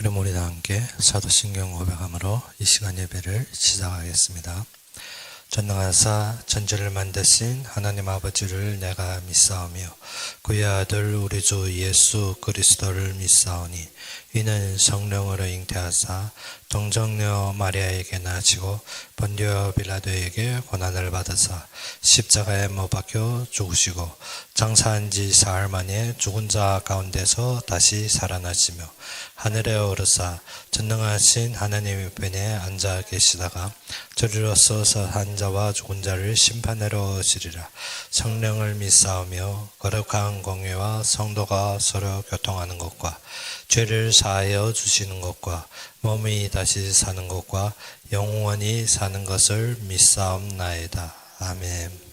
그럼 우리 다 함께 사도신경 고백함으로 이 시간 예배를 시작하겠습니다. 전능하사 천지를 만드신 하나님 아버지를 내가 믿사오며 그의 아들 우리 주 예수 그리스도를 믿사오니 이는 성령으로 잉태하사 동정녀 마리아에게 나시고 본디오 빌라도에게 고난을 받으사 십자가에 못 박혀 죽으시고 장사한 지 사흘 만에 죽은 자 가운데서 다시 살아나시며 하늘에 오르사 전능하신 하나님 우편에 앉아 계시다가 저리로 서서 한 자와 죽은 자를 심판하러 오시리라. 성령을 믿사오며 거룩한 공회와 성도가 서로 교통하는 것과 죄를 사하여 주시는 것과 몸이 다시 사는 것과 영원히 사는 것을 믿사옵나이다. 아멘.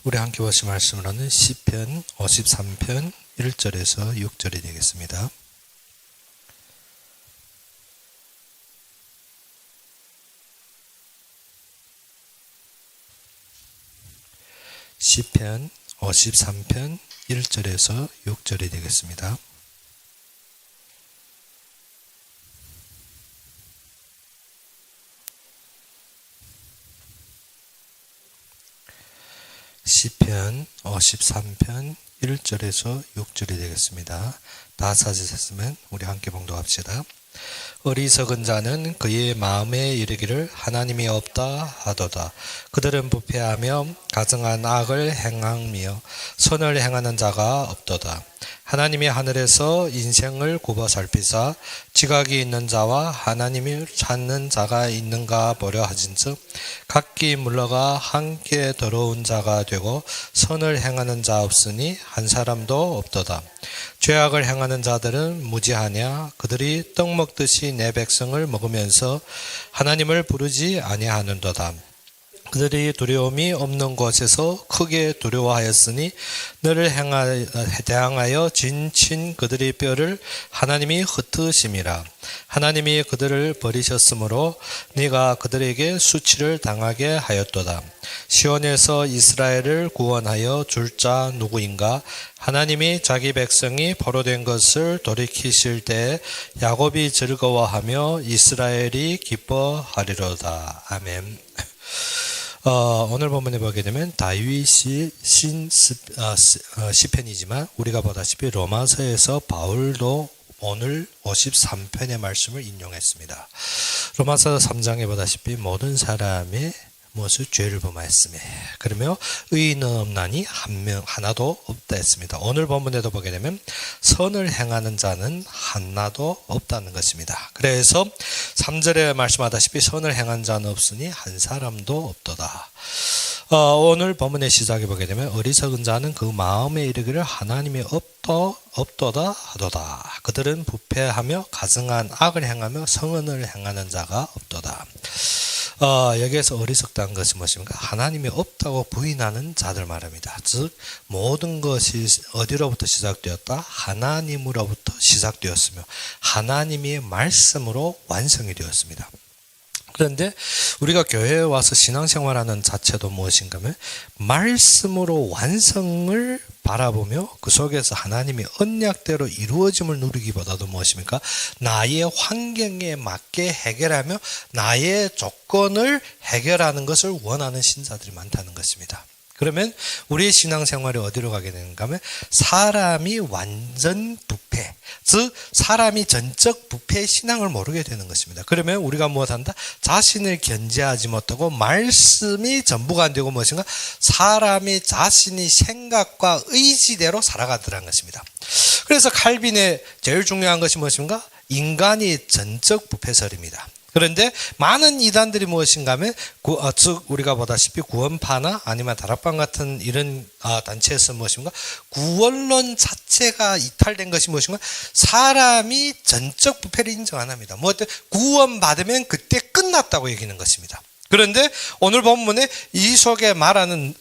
우리 함께 보실 말씀으로는 시편 53편 1절에서 6절이 되겠습니다. 시편 53편 1절에서 6절이 되겠습니다. 시편 53편 1절에서 6절이 되겠습니다. 다 찾으셨으면 우리 함께 봉독합시다. 어리석은 자는 그의 마음에 이르기를 하나님이 없다 하도다. 그들은 부패하며 가증한 악을 행하며 선을 행하는 자가 없도다. 하나님이 하늘에서 인생을 굽어 살피사 지각이 있는 자와 하나님을 찾는 자가 있는가 보려 하진즉 각기 물러가 함께 더러운 자가 되고 선을 행하는 자 없으니 한 사람도 없도다. 죄악을 행하는 자들은 무지하냐? 그들이 떡 먹듯이 내 백성을 먹으면서 하나님을 부르지 아니하는도다. 그들이 두려움이 없는 곳에서 크게 두려워하였으니 너를 대항하여 진친 그들의 뼈를 하나님이 흩으심이라. 하나님이 그들을 버리셨으므로 네가 그들에게 수치를 당하게 하였도다. 시온에서 이스라엘을 구원하여 줄 자 누구인가? 하나님이 자기 백성이 포로된 것을 돌이키실 때 야곱이 즐거워하며 이스라엘이 기뻐하리로다. 아멘. 오늘 본문에 보게 되면 다윗이 시편이지만 우리가 보다시피 로마서에서 바울도 오늘 53편의 말씀을 인용했습니다. 로마서 3장에 보다시피 모든 사람의 무엇을 죄를 범하였으며 그러며 의인은 없나니 하나도 없다 했습니다. 오늘 본문에도 보게 되면 선을 행하는 자는 하나도 없다는 것입니다. 그래서 3절에 말씀하다시피 선을 행한 자는 없으니 한 사람도 없도다. 오늘 본문의 시작에 보게 되면 어리석은 자는 그 마음에 이르기를 하나님이 없도다 하도다. 그들은 부패하며 가증한 악을 행하며 성은을 행하는 자가 없도다. 여기에서 어리석다는 것이 무엇입니까? 하나님이 없다고 부인하는 자들 말입니다. 즉 모든 것이 어디로부터 시작되었다? 하나님으로부터 시작되었으며 하나님의 말씀으로 완성이 되었습니다. 그런데 우리가 교회에 와서 신앙생활하는 자체도 무엇인가 하면 말씀으로 완성을 바라보며 그 속에서 하나님의 언약대로 이루어짐을 누리기보다도 무엇입니까? 나의 환경에 맞게 해결하며 나의 조건을 해결하는 것을 원하는 신자들이 많다는 것입니다. 그러면 우리의 신앙생활이 어디로 가게 되는가 하면 사람이 완전 부패, 즉 사람이 전적 부패의 신앙을 모르게 되는 것입니다. 그러면 우리가 무엇한다? 자신을 견제하지 못하고 말씀이 전부가 안 되고 무엇인가? 사람이 자신의 생각과 의지대로 살아가더라는 것입니다. 그래서 칼빈의 제일 중요한 것이 무엇인가? 인간이 전적 부패설입니다. 그런데 많은 이단들이 무엇인가 하면 즉 우리가 보다시피 구원파나 아니면 다락방 같은 이런 단체에서 무엇인가 구원론 자체가 이탈된 것이 무엇인가 사람이 전적 부패를 인정 안 합니다. 구원받으면 그때 끝났다고 여기는 것입니다. 그런데 오늘 본문에 이 속에 말하는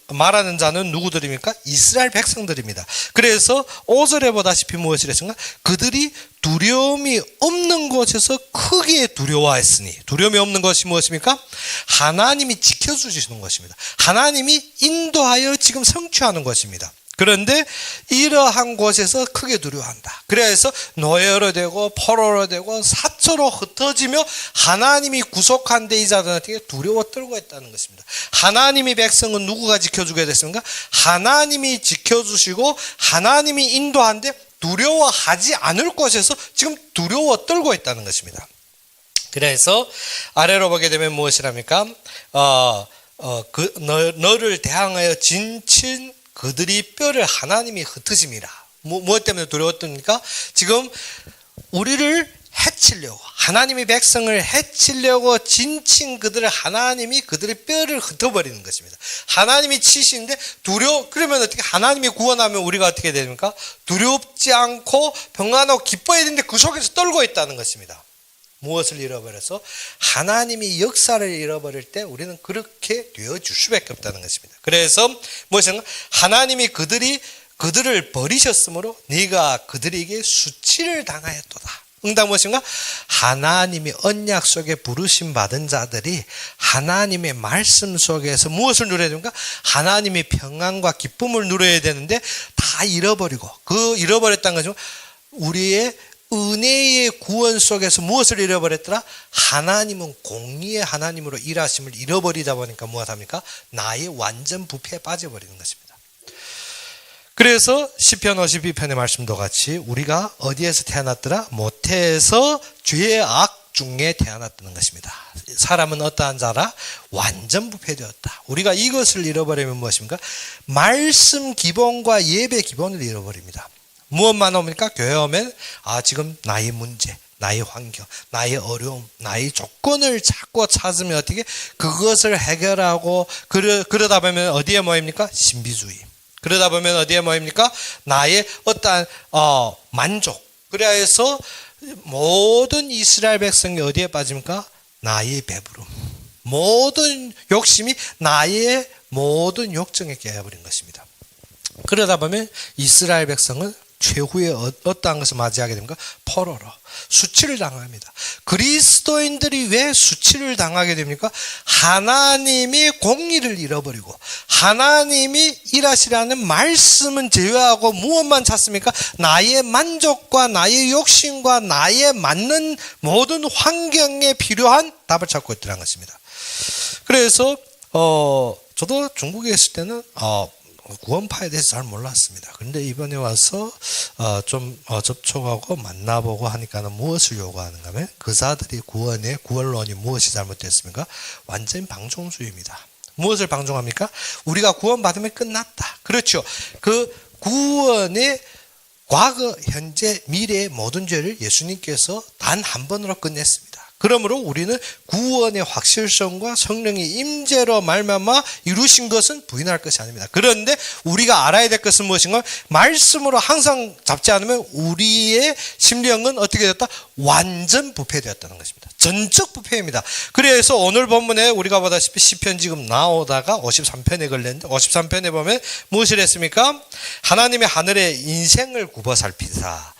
자는 누구들입니까? 이스라엘 백성들입니다. 그래서 5절에 보다시피 무엇을 했습니까? 그들이 두려움이 없는 곳에서 크게 두려워했으니, 두려움이 없는 것이 무엇입니까? 하나님이 지켜주시는 것입니다. 하나님이 인도하여 지금 성취하는 것입니다. 그런데 이러한 곳에서 크게 두려워한다. 그래서 노예로 되고 포로로 되고 사초로 흩어지며 하나님이 구속한 데 이 자들은 어떻게 두려워 떨고 있다는 것입니다. 하나님이 백성은 누구가 지켜주게 됐습니까? 하나님이 지켜주시고 하나님이 인도한데 두려워하지 않을 곳에서 지금 두려워 떨고 있다는 것입니다. 그래서 아래로 보게 되면 무엇이랍니까? 너를 대항하여 진친 그들이 뼈를 하나님이 흩으심이라. 무엇 때문에 두려웠습니까? 지금 우리를 해치려고, 하나님이 백성을 해치려고 진친 그들을 하나님이 그들의 뼈를 흩어버리는 것입니다. 하나님이 치시는데 그러면 어떻게 하나님이 구원하면 우리가 어떻게 됩니까? 두렵지 않고 평안하고 기뻐해야 되는데 그 속에서 떨고 있다는 것입니다. 무엇을 잃어버려서? 하나님이 역사를 잃어버릴 때 우리는 그렇게 되어줄 수밖에 없다는 것입니다. 그래서 무엇인가? 하나님이 그들을 버리셨으므로 네가 그들에게 수치를 당하였도다. 응답 무엇인가? 하나님이 언약 속에 부르심 받은 자들이 하나님의 말씀 속에서 무엇을 누려야 됩니까? 하나님의 평안과 기쁨을 누려야 되는데 다 잃어버리고, 그 잃어버렸다는 것은 우리의 은혜의 구원 속에서 무엇을 잃어버렸더라? 하나님은 공의의 하나님으로 일하심을 잃어버리다 보니까 무엇합니까? 나의 완전 부패에 빠져버리는 것입니다. 그래서 시편 52편의 말씀도 같이 우리가 어디에서 태어났더라? 모태에서 죄의 악 중에 태어났다는 것입니다. 사람은 어떠한 자라? 완전 부패되었다. 우리가 이것을 잃어버리면 무엇입니까? 말씀 기본과 예배 기본을 잃어버립니다. 무엇만 옵니까? 교회 오면 지금 나의 문제, 나의 환경, 나의 어려움, 나의 조건을 자꾸 찾으면 어떻게 그것을 해결하고 그러다 보면 어디에 모입니까? 신비주의. 그러다 보면 어디에 모입니까? 나의 어떠한 만족. 그래서 모든 이스라엘 백성이 어디에 빠집니까? 나의 배부름. 모든 욕심이 나의 모든 욕정에 깨어버린 것입니다. 그러다 보면 이스라엘 백성은 최후의 어떠한 것을 맞이하게 됩니까? 포로로 수치를 당합니다. 그리스도인들이 왜 수치를 당하게 됩니까? 하나님이 공의를 잃어버리고 하나님이 일하시라는 말씀은 제외하고 무엇만 찾습니까? 나의 만족과 나의 욕심과 나에 맞는 모든 환경에 필요한 답을 찾고 있더라는 것입니다. 그래서 저도 중국에 있을 때는 구원파에 대해서 잘 몰랐습니다. 그런데 이번에 와서 좀 접촉하고 만나보고 하니까는 무엇을 요구하는가 하면 그자들이 구원론이 무엇이 잘못됐습니까? 완전히 방종주의입니다. 무엇을 방종합니까? 우리가 구원받으면 끝났다. 그렇죠. 그 구원의 과거, 현재, 미래의 모든 죄를 예수님께서 단 한 번으로 끝냈습니다. 그러므로 우리는 구원의 확실성과 성령의 임재로 말미암아 이루신 것은 부인할 것이 아닙니다. 그런데 우리가 알아야 될 것은 무엇인가? 말씀으로 항상 잡지 않으면 우리의 심령은 어떻게 되었다? 완전 부패되었다는 것입니다. 전적 부패입니다. 그래서 오늘 본문에 우리가 보다시피 시편 지금 나오다가 53편에 걸렸는데 53편에 보면 무엇을 했습니까? 하나님의 하늘의 인생을 굽어 살피사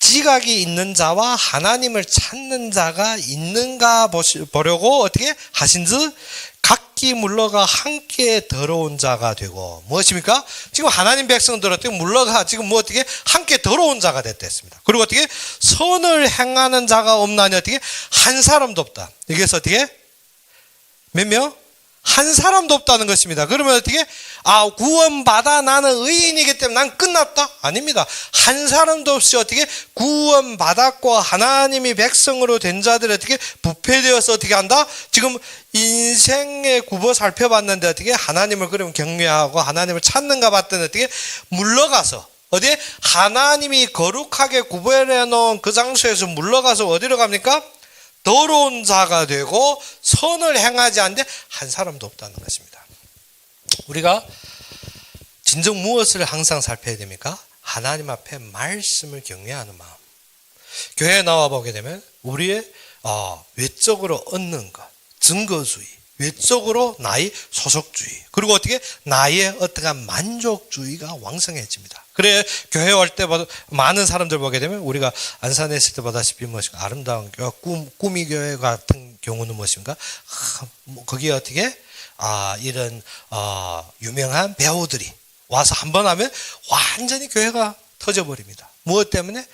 지각이 있는 자와 하나님을 찾는 자가 있는가 보려고 어떻게 하신즉 각기 물러가 함께 더러운 자가 되고 무엇입니까? 지금 하나님 백성들 어떻게 물러가 지금 어떻게 함께 더러운 자가 됐다 했습니다. 그리고 어떻게 선을 행하는 자가 없나니 어떻게 한 사람도 없다. 여기서 어떻게 몇 명? 한 사람도 없다는 것입니다. 그러면 어떻게? 구원받아 나는 의인이기 때문에 난 끝났다? 아닙니다. 한 사람도 없이 어떻게 구원받았고 하나님이 백성으로 된 자들이 어떻게 부패되어서 어떻게 한다? 지금 인생에 굽어 살펴봤는데 어떻게 하나님을 그러면 경외하고 하나님을 찾는가 봤더니 어떻게 물러가서 어디에? 하나님이 거룩하게 구별해 놓은 그 장소에서 물러가서 어디로 갑니까? 더러운 자가 되고 선을 행하지 않는데 한 사람도 없다는 것입니다. 우리가 진정 무엇을 항상 살펴야 됩니까? 하나님 앞에 말씀을 경외하는 마음. 교회에 나와 보게 되면 우리의 외적으로 얻는 것, 증거주의, 외적으로 나의 소속주의, 그리고 어떻게 나의 어떠한 만족주의가 왕성해집니다. 그래 교회 올 때 많은 사람들 보게 되면 우리가 안산에 있을 때 보다시피 무엇인가 아름다운 꿈이 교회 같은 경우는 무엇인가? 거기에 어떻게 이런 유명한 배우들이 와서 한 번 하면 완전히 교회가 터져버립니다. 무엇 때문에?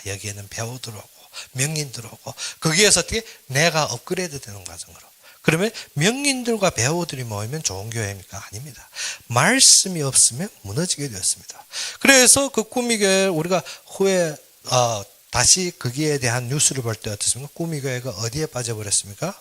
여기에는 배우들 오고 명인들 오고 거기에서 어떻게 내가 업그레이드 되는 과정으로. 그러면 명인들과 배우들이 모이면 좋은 교회입니까? 아닙니다. 말씀이 없으면 무너지게 되었습니다. 그래서 그 꾸미교회 우리가 후에 다시 거기에 대한 뉴스를 볼 때 어떻습니까? 꾸미교회가 어디에 빠져버렸습니까?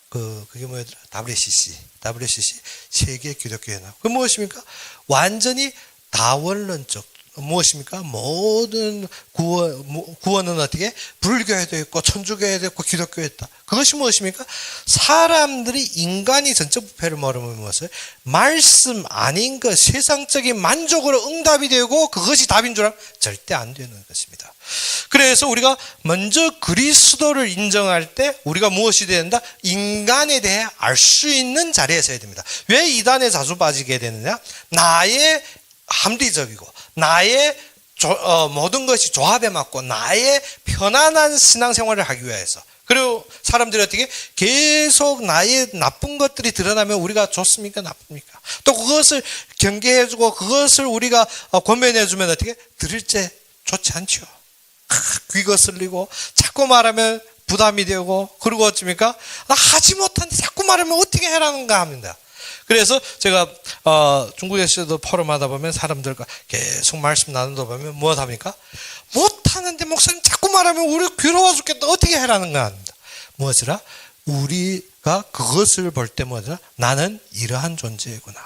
그게 뭐였더라? WCC 세계 기독교연합. 그 무엇입니까? 완전히 다원론적. 무엇입니까? 모든 구원은 어떻게? 불교에도 있고 천주교에도 있고 기독교에 있다. 그것이 무엇입니까? 사람들이 인간이 전적 부패를 모르면 무엇을? 말씀 아닌 것, 세상적인 만족으로 응답이 되고 그것이 답인 줄 알면 절대 안 되는 것입니다. 그래서 우리가 먼저 그리스도를 인정할 때 우리가 무엇이 된다? 인간에 대해 알 수 있는 자리에 서야 됩니다. 왜 이단에 자주 빠지게 되느냐? 나의 합리적이고 나의 모든 것이 조합에 맞고 나의 편안한 신앙생활을 하기 위해서. 그리고 사람들이 어떻게 계속 나의 나쁜 것들이 드러나면 우리가 좋습니까? 나쁩니까? 또 그것을 경계해주고 그것을 우리가 권면해주면 어떻게 들을 때 좋지 않죠. 귀 거슬리고 자꾸 말하면 부담이 되고 그리고 어찌입니까? 하지 못하는데 자꾸 말하면 어떻게 해라는가 합니다. 그래서 제가 중국에서도 포럼하다 보면 사람들과 계속 말씀 나누다 보면 무엇 합니까? 못하는데 목사님 자꾸 말하면 우리 괴로워 죽겠다. 어떻게 해라는가 합니다. 무엇이라? 우리가 그것을 볼 때 뭐더라? 나는 이러한 존재구나.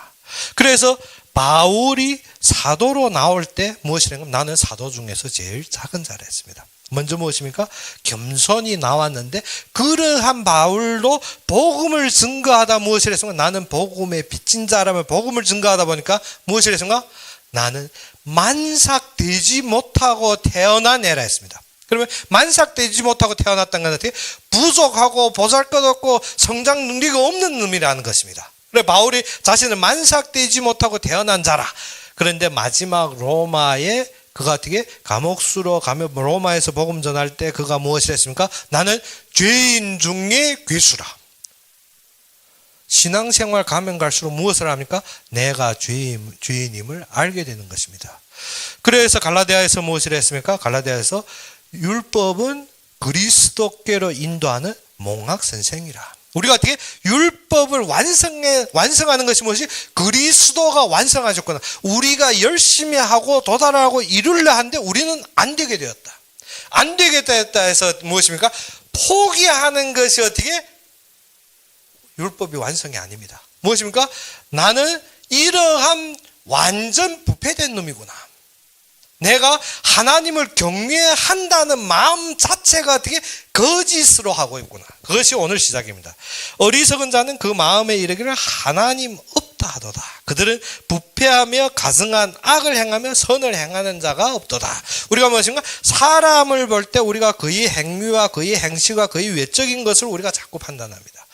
그래서 바울이 사도로 나올 때 무엇이라는 건 나는 사도 중에서 제일 작은 자리였습니다. 먼저 무엇입니까? 겸손이 나왔는데 그러한 바울도 복음을 증거하다 무엇을 했습니까? 나는 복음의 빚진 자라면 복음을 증거하다 보니까 무엇을 했습니까? 나는 만삭되지 못하고 태어난 애라 했습니다. 그러면 만삭되지 못하고 태어났다는 건 어떻게? 부족하고 보잘것없고 성장 능력이 없는 놈이라는 것입니다. 그래서 바울이 자신을 만삭되지 못하고 태어난 자라. 그런데 마지막 로마에 그가 어떻게 감옥수로 가면 로마에서 복음 전할 때 그가 무엇을 했습니까? 나는 죄인 중에 괴수라. 신앙생활 가면 갈수록 무엇을 합니까? 내가 죄인임을 알게 되는 것입니다. 그래서 갈라디아에서 무엇을 했습니까? 갈라디아에서 율법은 그리스도께로 인도하는 몽학 선생이라. 우리가 어떻게 율법을 완성하는 것이 무엇이? 그리스도가 완성하셨구나. 우리가 열심히 하고 도달하고 이루려 하는데 우리는 안 되게 되었다. 안 되게 되었다 해서 무엇입니까? 포기하는 것이 어떻게? 율법이 완성이 아닙니다. 무엇입니까? 나는 이러한 완전 부패된 놈이구나. 내가 하나님을 경외한다는 마음 자체가 어떻게 거짓으로 하고 있구나. 그것이 오늘 시작입니다. 어리석은 자는 그 마음에 이르기를 하나님 없다 하도다. 그들은 부패하며 가증한 악을 행하며 선을 행하는 자가 없도다. 우리가 무엇인가? 사람을 볼 때 우리가 그의 행위와 그의 행실과 그의 외적인 것을 우리가 자꾸 판단합니다.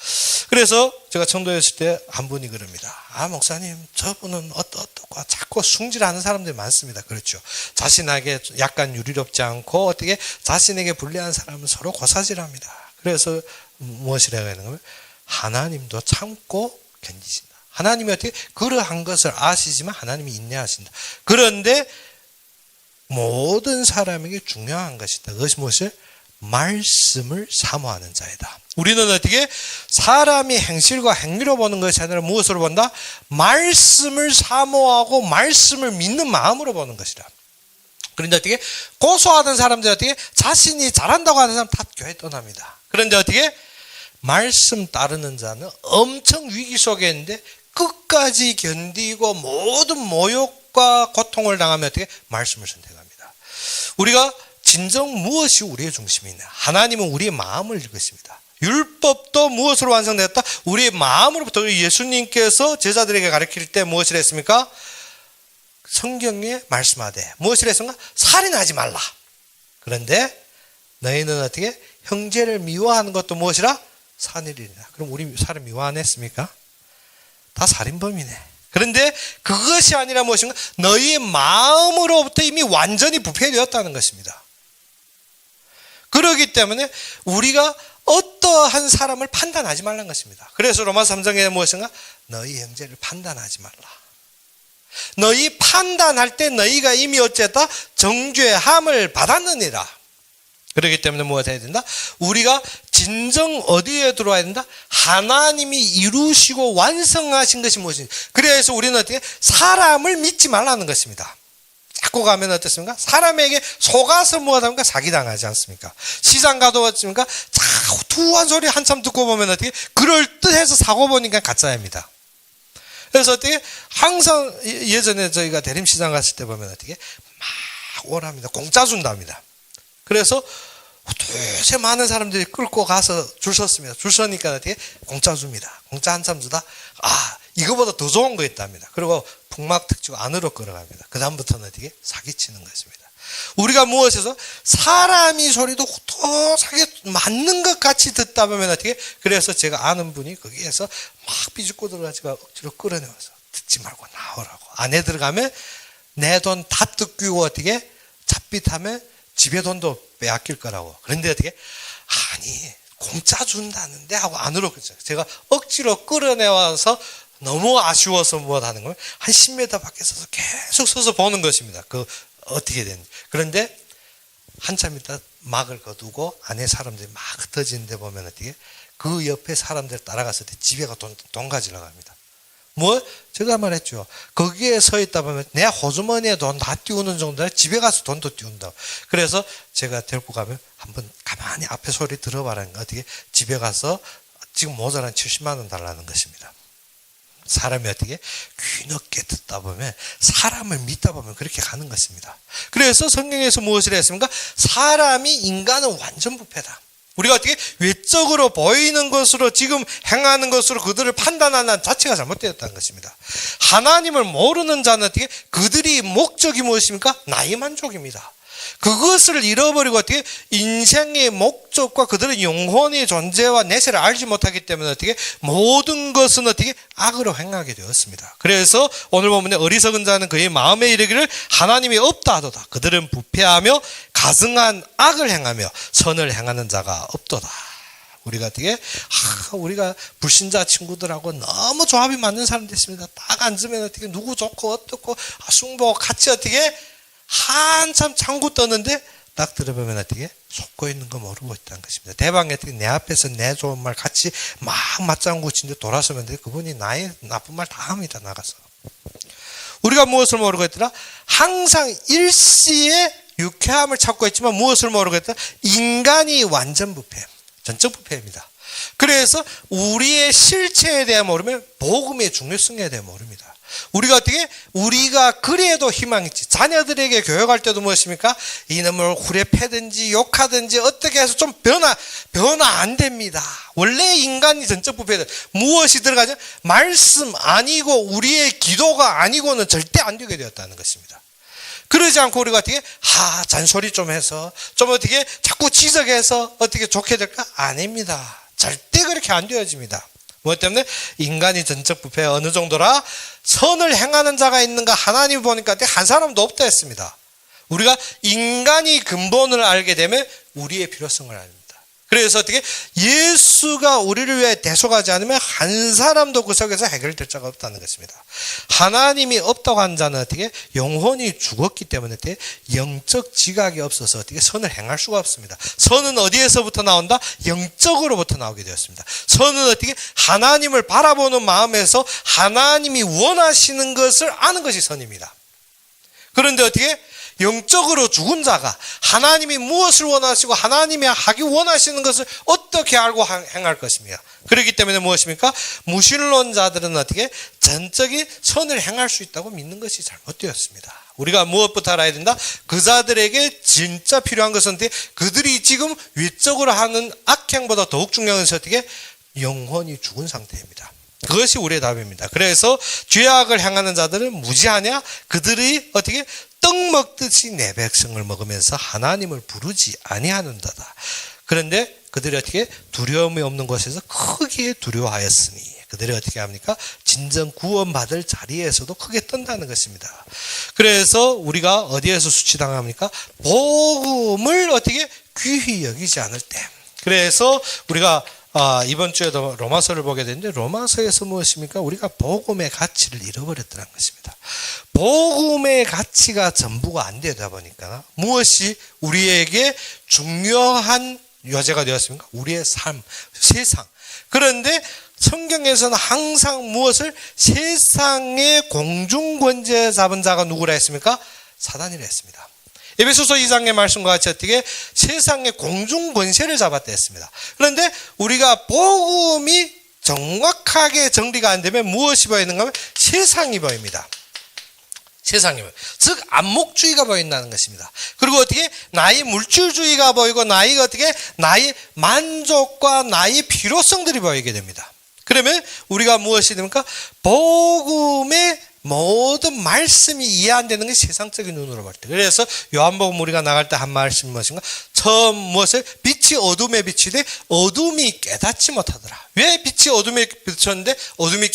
그래서 제가 청도에 있을 때 한 분이 그럽니다. 목사님 저분은 어떻고 자꾸 승질하는 사람들이 많습니다. 그렇죠. 자신에게 약간 유리롭지 않고 어떻게 자신에게 불리한 사람은 서로 고사질합니다. 그래서 무엇이라고 하는 거면 하나님도 참고 견디신다. 하나님이 어떻게 그러한 것을 아시지만 하나님이 인내하신다. 그런데 모든 사람에게 중요한 것이다. 그것이 무엇이에요? 말씀을 사모하는 자이다. 우리는 어떻게 사람이 행실과 행위로 보는 것이 아니라 무엇으로 본다? 말씀을 사모하고 말씀을 믿는 마음으로 보는 것이다. 그런데 어떻게 고소하던 사람들 어떻게 자신이 잘한다고 하는 사람 다 교회 떠납니다. 그런데 어떻게 말씀 따르는 자는 엄청 위기 속에 있는데 끝까지 견디고 모든 모욕과 고통을 당하면 어떻게 말씀을 선택합니다. 우리가 진정 무엇이 우리의 중심이 있냐? 하나님은 우리의 마음을 읽으십니다. 율법도 무엇으로 완성되었다? 우리의 마음으로부터. 예수님께서 제자들에게 가르칠 때 무엇을 했습니까? 성경에 말씀하되 무엇을 했습니까? 살인하지 말라. 그런데 너희는 어떻게? 형제를 미워하는 것도 무엇이라? 살인이라. 그럼 우리 사람 미워 안 했습니까? 다 살인범이네. 그런데 그것이 아니라 무엇인가? 너희의 마음으로부터 이미 완전히 부패되었다는 것입니다. 그렇기 때문에 우리가 어떠한 사람을 판단하지 말라는 것입니다. 그래서 로마서 3장에 무엇인가? 너희 형제를 판단하지 말라. 너희 판단할 때 너희가 이미 어쨌다 정죄함을 받았느니라. 그렇기 때문에 무엇 해야 된다? 우리가 진정 어디에 들어와야 된다? 하나님이 이루시고 완성하신 것이 무엇인지. 그래서 우리는 어떻게 사람을 믿지 말라는 것입니다. 자꾸 가면 어떻습니까? 사람에게 속아서 무엇합니까? 사기당하지 않습니까? 시장 가도 어떻습니까? 투한 소리 한참 듣고 보면 어떻게 그럴듯해서 사고 보니까 가짜입니다. 그래서 어떻게 항상 예전에 저희가 대림시장 갔을 때 보면 어떻게 막 오랍니다. 공짜 준답니다. 그래서 도대체 많은 사람들이 끌고 가서 줄 섰습니다. 줄 서니까 어떻게 공짜 줍니다. 공짜 한참 주다 이거보다 더 좋은 거 있답니다. 그리고 풍막 툭 치고 안으로 끌어갑니다. 그 다음부터는 어떻게 사기치는 것입니다. 우리가 무엇에서 사람이 소리도 호토하게 맞는 것 같이 듣다 보면 어떻게 그래서 제가 아는 분이 거기에서 막 비집고 들어가지고 억지로 끌어내면서 듣지 말고 나오라고. 안에 들어가면 내 돈 다 뜯기고 어떻게 잡빗하면 집에 돈도 빼앗길 거라고. 그런데 어떻게 아니 공짜 준다는데 하고 안으로 제가 억지로 끌어내와서 너무 아쉬워서 무엇 하는 거예요? 한 10m 밖에 서서 계속 서서 보는 것입니다. 그 어떻게 되는지. 그런데 한참 있다 막을 거두고 안에 사람들이 막 흩어지는데 보면 어떻게 그 옆에 사람들 따라갔을 때 집에가 돈 가지러 갑니다. 제가 말했죠. 거기에 서 있다 보면 내 호주머니에 돈 다 띄우는 정도라 집에 가서 돈도 띄운다. 그래서 제가 데리고 가면 한번 가만히 앞에 소리 들어봐라는 거. 어떻게 집에 가서 지금 모자란 70만 원 달라는 것입니다. 사람이 어떻게 귀늦게 듣다 보면 사람을 믿다 보면 그렇게 가는 것입니다. 그래서 성경에서 무엇을 했습니까? 사람이 인간은 완전 부패다. 우리가 어떻게 외적으로 보이는 것으로 지금 행하는 것으로 그들을 판단하는 자체가 잘못되었다는 것입니다. 하나님을 모르는 자는 어떻게 그들이 목적이 무엇입니까? 나의 만족입니다. 그것을 잃어버리고 어떻게 인생의 목적과 그들의 영혼의 존재와 내세를 알지 못하기 때문에 어떻게 모든 것은 어떻게 악으로 행하게 되었습니다. 그래서 오늘 보면 어리석은 자는 그의 마음에 이르기를 하나님이 없다 하도다. 그들은 부패하며 가증한 악을 행하며 선을 행하는 자가 없도다. 우리가 어떻게 우리가 불신자 친구들하고 너무 조합이 맞는 사람들 있습니다. 딱 앉으면 어떻게 누구 좋고 어떻고 숭보고 같이 어떻게 한참 장구 떠는데 딱 들어보면 어떻게 속고 있는 거 모르고 있다는 것입니다. 대방에 어떻게 내 앞에서 내 좋은 말 같이 막 맞장구 치는데 돌아서면 그분이 나의 나쁜 말 다 합니다. 나가서. 우리가 무엇을 모르고 있더라? 항상 일시에 유쾌함을 찾고 있지만 무엇을 모르고 있더라? 인간이 완전 부패, 전적 부패입니다. 그래서 우리의 실체에 대해 모르면 복음의 중요성에 대해 모릅니다. 우리가 어떻게? 우리가 그래도 희망이 있지. 자녀들에게 교육할 때도 무엇입니까? 이놈을 후레 패든지 욕하든지 어떻게 해서 좀 변화 안 됩니다. 원래 인간이 전적 부패다. 무엇이 들어가죠? 말씀 아니고 우리의 기도가 아니고는 절대 안 되게 되었다는 것입니다. 그러지 않고 우리가 어떻게? 잔소리 좀 해서 좀 어떻게 자꾸 지적해서 어떻게 좋게 될까? 아닙니다. 절대 그렇게 안 되어집니다. 무엇 때문에? 인간이 전적 부패 어느 정도라? 선을 행하는 자가 있는가? 하나님 보니까 한 사람도 없다 했습니다. 우리가 인간이 근본을 알게 되면 우리의 필요성을 압니다. 그래서 어떻게? 예수가 우리를 위해 대속하지 않으면 한 사람도 그 속에서 해결될 자가 없다는 것입니다. 하나님이 없다고 한 자는 어떻게? 영혼이 죽었기 때문에 어떻게? 영적 지각이 없어서 어떻게? 선을 행할 수가 없습니다. 선은 어디에서부터 나온다? 영적으로부터 나오게 되었습니다. 선은 어떻게? 하나님을 바라보는 마음에서 하나님이 원하시는 것을 아는 것이 선입니다. 그런데 어떻게? 영적으로 죽은 자가 하나님이 무엇을 원하시고 하나님이 하기 원하시는 것을 어떻게 알고 행할 것입니까? 그렇기 때문에 무엇입니까? 무신론자들은 어떻게? 전적인 선을 행할 수 있다고 믿는 것이 잘못되었습니다. 우리가 무엇부터 알아야 된다? 그 자들에게 진짜 필요한 것은 어떻게? 그들이 지금 외적으로 하는 악행보다 더욱 중요한 것은 어떻게? 영혼이 죽은 상태입니다. 그것이 우리의 답입니다. 그래서 죄악을 행하는 자들은 무지하냐? 그들이 어떻게? 떡 먹듯이 내 백성을 먹으면서 하나님을 부르지 아니하는도다. 그런데 그들이 어떻게? 두려움이 없는 곳에서 크게 두려워하였으니 그들이 어떻게 합니까? 진정 구원받을 자리에서도 크게 떤다는 것입니다. 그래서 우리가 어디에서 수치당합니까? 복음을 어떻게? 귀히 여기지 않을 때. 그래서 우리가 이번 주에도 로마서를 보게 되는데 로마서에서 무엇입니까? 우리가 복음의 가치를 잃어버렸다는 것입니다. 복음의 가치가 전부가 안 되다 보니까 무엇이 우리에게 중요한 요제가 되었습니까? 우리의 삶, 세상. 그런데 성경에서는 항상 무엇을 세상의 공중권제 잡은 자가 누구라 했습니까? 사단이라 했습니다. 에베소서 2장의 말씀과 같이 어떻게 세상의 공중권세를 잡았다 했습니다. 그런데 우리가 복음이 정확하게 정리가 안 되면 무엇이 보이는가 하면 세상이 보입니다. 세상이 보여요. 즉 안목주의가 보인다는 것입니다. 그리고 어떻게 나의 물질주의가 보이고 나의 어떻게 나의 만족과 나의 필요성들이 보이게 됩니다. 그러면 우리가 무엇이 됩니까? 복음의 모든 말씀이 이해 안 되는 게 세상적인 눈으로 볼 때. 그래서 요한복음 우리가 나갈 때 한 말씀이 무엇인가? 처음 무엇을? 빛이 어둠에 비치되 어둠이 깨닫지 못하더라. 왜 빛이 어둠에 비쳤는데 어둠이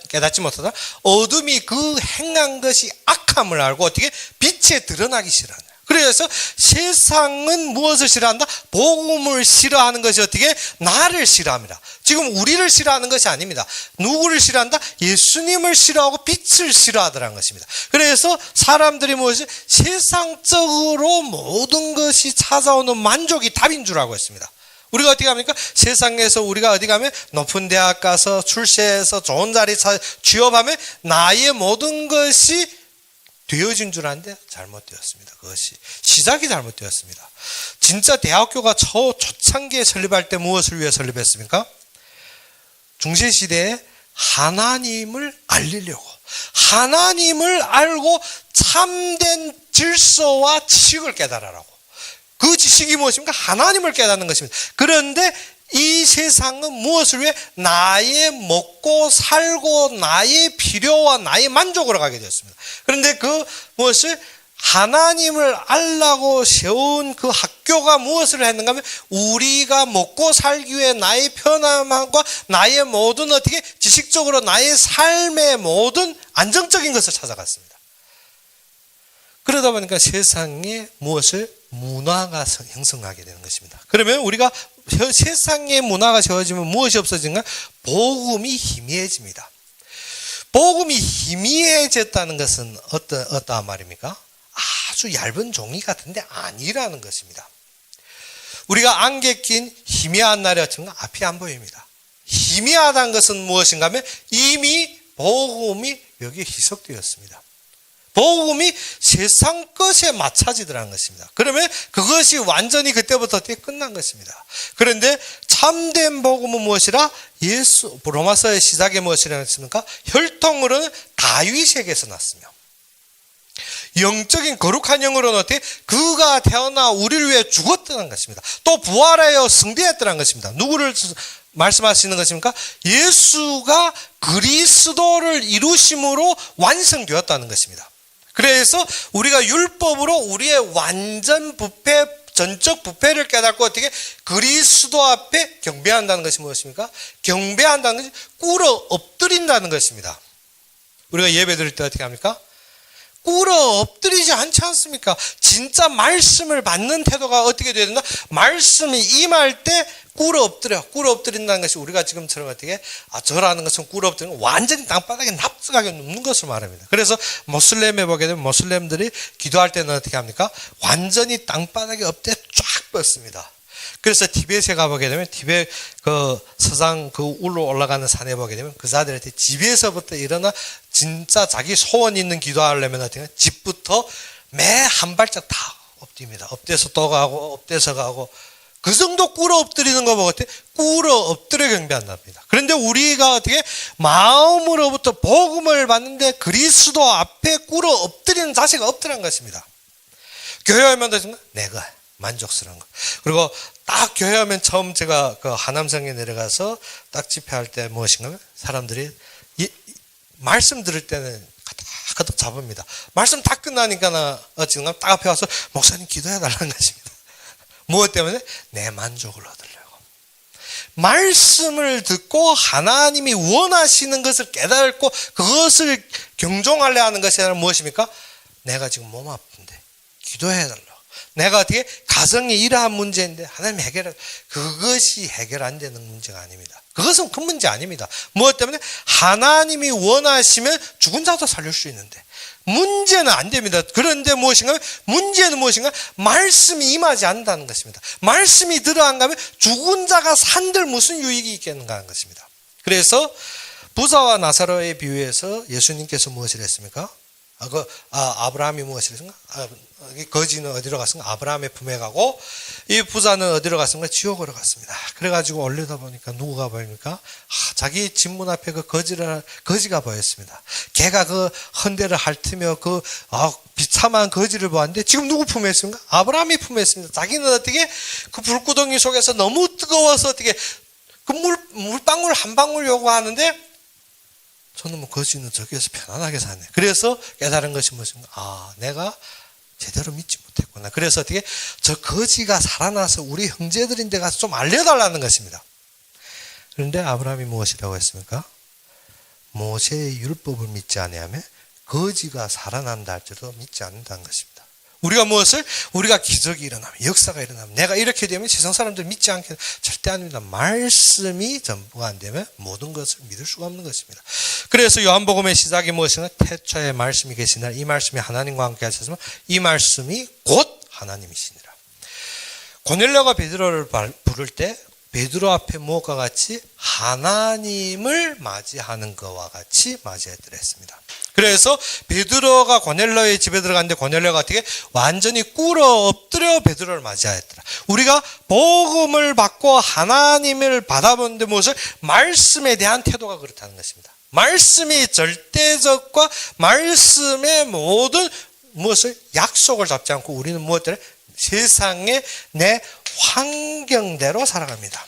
깨닫지 못하더라? 어둠이 그 행한 것이 악함을 알고 어떻게 빛에 드러나기 싫어하냐. 그래서 세상은 무엇을 싫어한다? 복음을 싫어하는 것이 어떻게? 나를 싫어합니다. 지금 우리를 싫어하는 것이 아닙니다. 누구를 싫어한다? 예수님을 싫어하고 빛을 싫어하더라는 것입니다. 그래서 사람들이 무엇이? 세상적으로 모든 것이 찾아오는 만족이 답인 줄 알고 있습니다. 우리가 어떻게 합니까? 세상에서 우리가 어디 가면 높은 대학 가서 출세해서 좋은 자리 취업하면 나의 모든 것이 되어진 줄 아는데 잘못되었습니다. 그것이 시작이 잘못되었습니다. 진짜 대학교가 초창기에 설립할 때 무엇을 위해 설립했습니까? 중세시대에 하나님을 알리려고, 하나님을 알고 참된 질서와 지식을 깨달으라고. 그 지식이 무엇입니까? 하나님을 깨닫는 것입니다. 그런데 이 세상은 무엇을 위해? 나의 먹고 살고 나의 필요와 나의 만족으로 가게 되었습니다. 그런데 그 무엇을? 하나님을 알라고 세운 그 학교가 무엇을 했는가 하면 우리가 먹고 살기 위해 나의 편함과 나의 모든 어떻게 지식적으로 나의 삶의 모든 안정적인 것을 찾아갔습니다. 그러다 보니까 세상에 무엇을? 문화가 형성하게 되는 것입니다. 그러면 우리가 세상의 문화가 세워지면 무엇이 없어진가? 복음이 희미해집니다. 복음이 희미해졌다는 것은 어떠한 말입니까? 아주 얇은 종이 같은데 아니라는 것입니다. 우리가 안개 낀 희미한 날이 어떤가? 앞이 안 보입니다. 희미하다는 것은 무엇인가 하면 이미 복음이 여기에 희석되었습니다. 복음이 세상 것에 맞춰지더라는 것입니다. 그러면 그것이 완전히 그때부터 끝난 것입니다. 그런데 참된 복음은 무엇이라? 로마서의 시작에 무엇이라 했습니까? 혈통으로는 다윗에게서 났으며 영적인 거룩한 영으로는 어떻게? 그가 태어나 우리를 위해 죽었다는 것입니다. 또 부활하여 승리했다는 것입니다. 누구를 말씀하시는 것입니까? 예수가 그리스도를 이루심으로 완성되었다는 것입니다. 그래서 우리가 율법으로 우리의 완전 부패, 전적 부패를 깨닫고 어떻게 그리스도 앞에 경배한다는 것이 무엇입니까? 경배한다는 것이 꿇어 엎드린다는 것입니다. 우리가 예배 드릴 때 어떻게 합니까? 꿇어 엎드리지 않지 않습니까? 진짜 말씀을 받는 태도가 어떻게 되어야 된다? 말씀이 임할 때 꿇어 엎드린다는 것이 우리가 지금처럼 어떻게 절하는 것은 꿇어 엎드리는 완전히 땅바닥에 납작하게 눕는 것을 말합니다. 그래서 모슬렘에 보게 되면 모슬렘들이 기도할 때는 어떻게 합니까? 완전히 땅바닥에 엎드려 쫙 뻗습니다. 그래서 티벳에 가보게 되면 티벳 그 서상 그 울로 올라가는 산에 보게 되면 그 자들한테 집에서부터 일어나 진짜 자기 소원 있는 기도하려면 어떻게 집부터 매 한 발짝 다 엎드립니다. 엎드려서 또 가고 엎드려서 가고 그 정도 꿇어 엎드리는 거 보고 어떻게 꿇어 엎드려 경배한답니다. 그런데 우리가 어떻게 마음으로부터 복음을 받는데 그리스도 앞에 꿇어 엎드리는 자세가 없더란 것입니다. 교회하면 내가 만족스러운 거. 그리고 딱 교회하면 처음 제가 그 하남성에 내려가서 딱 집회할 때 무엇인가 하면 사람들이 말씀 들을 때는 가득 잡습니다. 말씀 다 끝나니까 어찌든가 딱 앞에 와서 목사님 기도해달라는 것입니다. 무엇 때문에? 내 만족을 얻으려고. 말씀을 듣고 하나님이 원하시는 것을 깨닫고 그것을 경종하려 하는 것이 아니라 무엇입니까? 내가 지금 몸 아픈데 기도해달라고. 내가 어떻게 가정이 이러한 문제인데 하나님 그것이 해결 안 되는 문제가 아닙니다. 그것은 큰 문제 아닙니다. 무엇 때문에? 하나님이 원하시면 죽은 자도 살릴 수 있는데 문제는 안 됩니다. 그런데 무엇인가? 문제는 무엇인가? 말씀이 임하지 않는다는 것입니다. 말씀이 들어간가 하면 죽은 자가 산들 무슨 유익이 있겠는가 하는 것입니다. 그래서 부자와 나사로의 비유에서 예수님께서 무엇을 했습니까? 아브라함이 무엇을 했습니까? 거지는 어디로 갔습니까? 아브라함의 품에 가고, 이 부자는 어디로 갔습니까? 지옥으로 갔습니다. 그래가지고 올리다 보니까 누구가 보입니까? 자기 집 문 앞에 그 거지가 보였습니다. 걔가 그 헌대를 핥으며 비참한 거지를 보았는데 지금 누구 품에 있습니까? 아브라함이 품에 있습니다. 자기는 어떻게 그 불구덩이 속에서 너무 뜨거워서 어떻게 그 물방울 한 방울 요구하는데 저는 거지는 저기에서 편안하게 사네. 그래서 깨달은 것이 무엇인가? 내가 제대로 믿지 못했구나. 그래서 어떻게 저 거지가 살아나서 우리 형제들인데 가서 좀 알려달라는 것입니다. 그런데 아브라함이 무엇이라고 했습니까? 모세의 율법을 믿지 아니하면 거지가 살아난다 할지라도 믿지 않는다는 것입니다. 우리가 기적이 일어나면, 역사가 일어나면, 내가 이렇게 되면 세상 사람들 믿지 않게 절대 아닙니다. 말씀이 전부가 안 되면 모든 것을 믿을 수가 없는 것입니다. 그래서 요한복음의 시작이 무엇인가? 태초에 말씀이 계시나 이 말씀이 하나님과 함께 하셨으면 이 말씀이 곧 하나님이시니라. 고넬료가 베드로를 부를 때 베드로 앞에 무엇과 같이 하나님을 맞이하는 것과 같이 맞이했더라 했습니다. 그래서 베드로가 고넬료의 집에 들어갔는데 고넬료가 어떻게 완전히 꿇어 엎드려 베드로를 맞이하였더라. 우리가 복음을 받고 하나님을 받아보는데 무엇을? 말씀에 대한 태도가 그렇다는 것입니다. 말씀이 절대적과 말씀의 모든 무엇을 약속을 잡지 않고 우리는 무엇들? 세상의 내 환경대로 살아갑니다.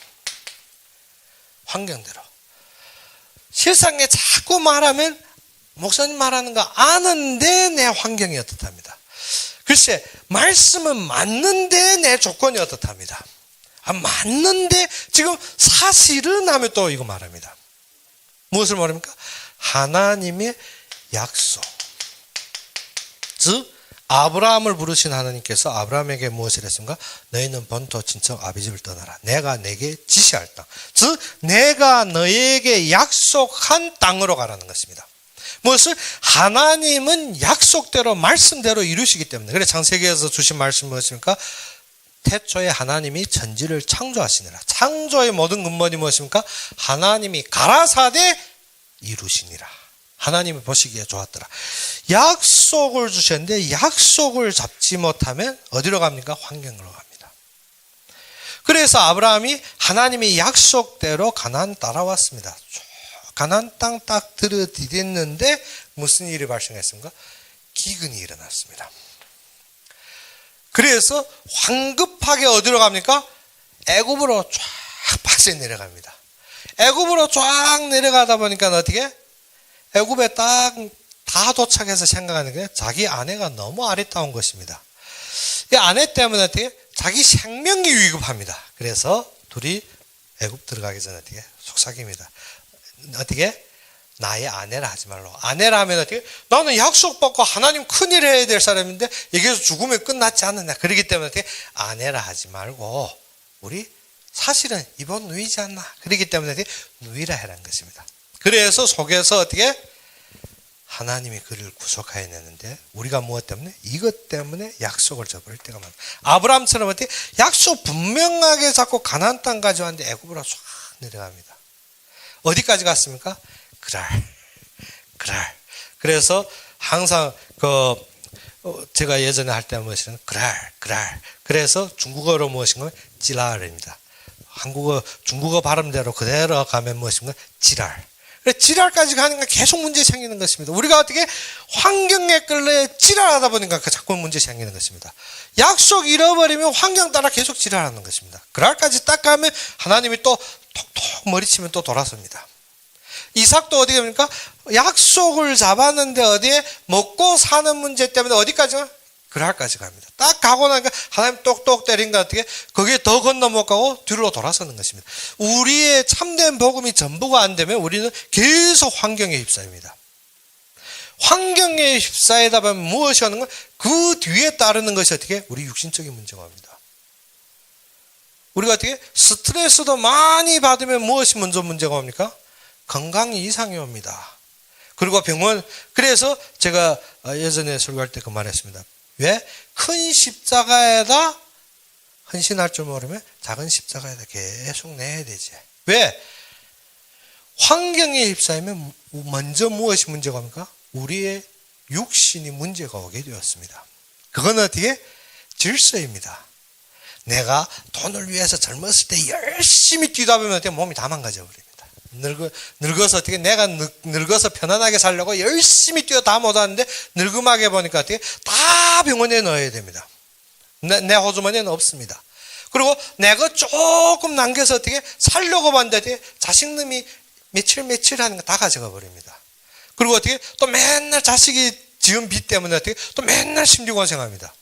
환경대로. 세상에 자꾸 말하면 목사님 말하는 거 아는데 내 환경이 어떻답니다. 글쎄 말씀은 맞는데 내 조건이 어떻답니다. 맞는데 지금 사실은 하면 또 이거 말합니다. 무엇을 말합니까? 하나님의 약속. 즉 아브라함을 부르신 하나님께서 아브라함에게 무엇을 했습니까? 너희는 본토 친척 아비집을 떠나라. 내가 내게 지시할 땅. 즉 내가 너에게 약속한 땅으로 가라는 것입니다. 무엇을? 하나님은 약속대로 말씀대로 이루시기 때문에. 그래서 창세기에서 주신 말씀은 무엇입니까? 태초에 하나님이 천지를 창조하시니라. 창조의 모든 근본이 무엇입니까? 하나님이 가라사대 이루시니라. 하나님이 보시기에 좋았더라. 약속을 주셨는데 약속을 잡지 못하면 어디로 갑니까? 환경으로 갑니다. 그래서 아브라함이 하나님의 약속대로 가나안 따라왔습니다. 가나안 땅 딱 들어디뎠는데 무슨 일이 발생했습니까? 기근이 일어났습니다. 그래서 황급하게 어디로 갑니까? 애굽으로 쫙 빠져 내려갑니다. 애굽으로 쫙 내려가다 보니까 어떻게? 애굽에 딱 다 도착해서 생각하는 게 자기 아내가 너무 아리따운 것입니다. 이 아내 때문에 어떻게? 자기 생명이 위급합니다. 그래서 둘이 애굽 들어가기 전에 어떻게? 속삭입니다. 어떻게? 나의 아내라 하지 말로. 아내라 하면 어떻게? 나는 약속 받고 하나님 큰일 해야 될 사람인데 여기서 죽으면 끝났지 않느냐. 그렇기 때문에 어떻게? 아내라 하지 말고 우리 사실은 이번 누이지 않나. 그렇기 때문에 어떻게? 누이라 해라는 것입니다. 그래서 속에서 어떻게? 하나님이 그를 구속하여내는데 우리가 무엇 때문에? 이것 때문에 약속을 저버릴 때가 많다. 아브라함처럼 어떻게? 약속 분명하게 잡고 가나안 땅까지 왔는데 애굽으로 쫙 내려갑니다. 어디까지 갔습니까? 그랄. 그래서 항상 제가 예전에 할 때 무엇이냐면 그랄. 그래서 중국어로 무엇인가? 찌랄입니다. 중국어 발음대로 그대로 가면 무엇인가? 지랄. 지랄까지 가니까 계속 문제 생기는 것입니다. 우리가 어떻게 환경에 끌려 지랄하다 보니까 자꾸 문제 생기는 것입니다. 약속 잃어버리면 환경 따라 계속 지랄하는 것입니다. 그랄까지 딱 가면 하나님이 또 톡톡 머리치면 또 돌아섭니다. 이삭도 어디 갑니까? 약속을 잡았는데 어디에? 먹고 사는 문제 때문에 어디까지 가? 그랄까지 갑니다. 딱 가고 나니까 하나님 똑똑 때린가 어떻게? 거기에 더 건너 못 가고 뒤로 돌아서는 것입니다. 우리의 참된 복음이 전부가 안 되면 우리는 계속 환경에 휩싸입니다. 환경에 휩싸이다 보면 무엇이 하는 건 그 뒤에 따르는 것이 어떻게? 우리 육신적인 문제가 옵니다. 우리가 어떻게? 스트레스도 많이 받으면 무엇이 먼저 문제가 옵니까? 건강이 이상이 옵니다. 그리고 병원, 그래서 제가 예전에 설교할 때 그 말했습니다. 왜? 큰 십자가에다 헌신할 줄 모르면 작은 십자가에다 계속 내야 되지. 왜? 환경에 휩싸이면 먼저 무엇이 문제가 옵니까? 우리의 육신이 문제가 오게 되었습니다. 그건 어떻게? 질서입니다. 내가 돈을 위해서 젊었을 때 열심히 뛰다 보면 어떻게 몸이 다 망가져 버립니다. 늙어서 어떻게 내가 늙어서 편안하게 살려고 열심히 뛰어 다 못하는데 늙음하게 보니까 어떻게 다 병원에 넣어야 됩니다. 내 호주머니에는 없습니다. 그리고 내가 조금 남겨서 어떻게 살려고 봤는데 자식놈이 며칠 하는 거 다 가져가 버립니다. 그리고 어떻게 또 맨날 자식이 지은 빚 때문에 어떻게 또 맨날 심리고생합니다.